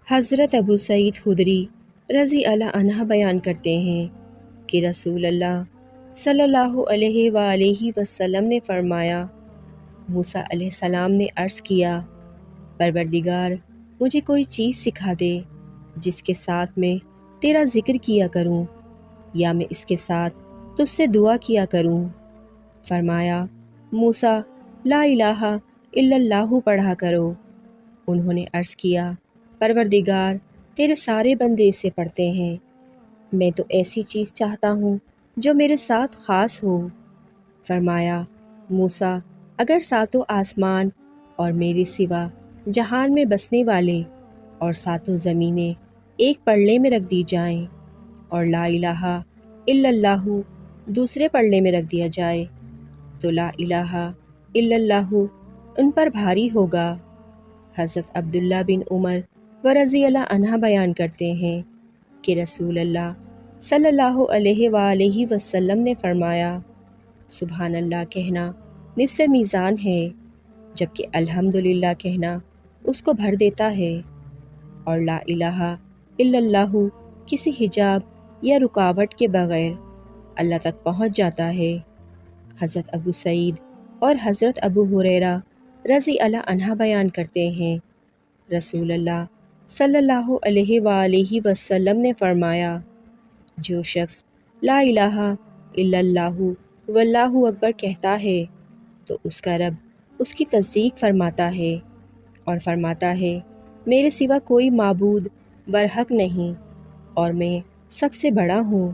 حضرت ابو سعید خدری رضی اللہ عنہ بیان کرتے ہیں کہ رسول اللہ صلی اللہ علیہ وآلہ وسلم نے فرمایا، موسیٰ علیہ السلام نے عرض کیا، پروردگار مجھے کوئی چیز سکھا دے جس کے ساتھ میں تیرا ذکر کیا کروں یا میں اس کے ساتھ تجھ سے دعا کیا کروں۔ فرمایا، موسیٰ لا الہ الا اللہ پڑھا کرو۔ انہوں نے عرض کیا، پروردگار تیرے سارے بندے اسے پڑھتے ہیں، میں تو ایسی چیز چاہتا ہوں جو میرے ساتھ خاص ہو۔ فرمایا، موسیٰ اگر ساتوں آسمان اور میرے سوا جہان میں بسنے والے اور ساتوں زمینیں ایک پلڑے میں رکھ دی جائیں اور لا الہ الا اللہ دوسرے پلڑے میں رکھ دیا جائے تو لا الہ الا اللہ ان پر بھاری ہوگا۔ حضرت عبداللہ بن عمر رضی اللہ عنہ بیان کرتے ہیں کہ رسول اللہ صلی اللہ علیہ وآلہ وسلم نے فرمایا، سبحان اللہ کہنا نصف میزان ہے، جبکہ الحمدللہ کہنا اس کو بھر دیتا ہے، اور لا الہ الا اللہ کسی حجاب یا رکاوٹ کے بغیر اللہ تک پہنچ جاتا ہے۔ حضرت ابو سعید اور حضرت ابو ہریرہ رضی اللہ عنہ بیان کرتے ہیں، رسول اللہ صلی اللہ علیہ وآلہ وسلم نے فرمایا، جو شخص لا الہ الا اللہ واللہ اکبر کہتا ہے تو اس کا رب اس کی تصدیق فرماتا ہے اور فرماتا ہے، میرے سوا کوئی معبود برحق نہیں اور میں سب سے بڑا ہوں۔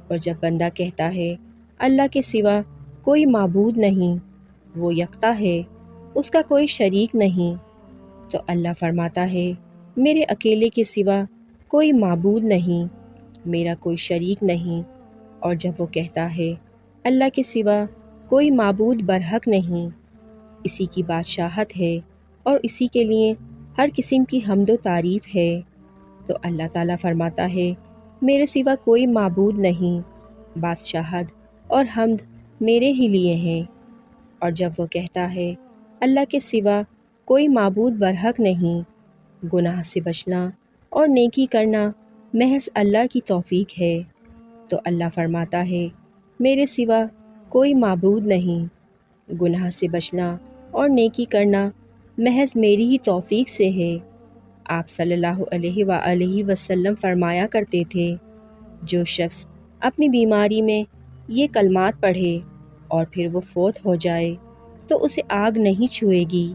اور جب بندہ کہتا ہے، اللہ کے سوا کوئی معبود نہیں، وہ یکتا ہے، اس کا کوئی شریک نہیں، تو اللہ فرماتا ہے، میرے اکیلے کے سوا کوئی معبود نہیں، میرا کوئی شریک نہیں۔ اور جب وہ کہتا ہے، اللہ کے سوا کوئی معبود برحق نہیں، اسی کی بادشاہت ہے اور اسی کے لیے ہر قسم کی حمد و تعریف ہے، تو اللہ تعالیٰ فرماتا ہے، میرے سوا کوئی معبود نہیں، بادشاہت اور حمد میرے ہی لیے ہیں۔ اور جب وہ کہتا ہے، اللہ کے سوا کوئی معبود برحق نہیں، گناہ سے بچنا اور نیکی کرنا محض اللہ کی توفیق ہے، تو اللہ فرماتا ہے، میرے سوا کوئی معبود نہیں، گناہ سے بچنا اور نیکی کرنا محض میری ہی توفیق سے ہے۔ آپ صلی اللہ علیہ وآلہ وسلم فرمایا کرتے تھے، جو شخص اپنی بیماری میں یہ کلمات پڑھے اور پھر وہ فوت ہو جائے تو اسے آگ نہیں چھوئے گی۔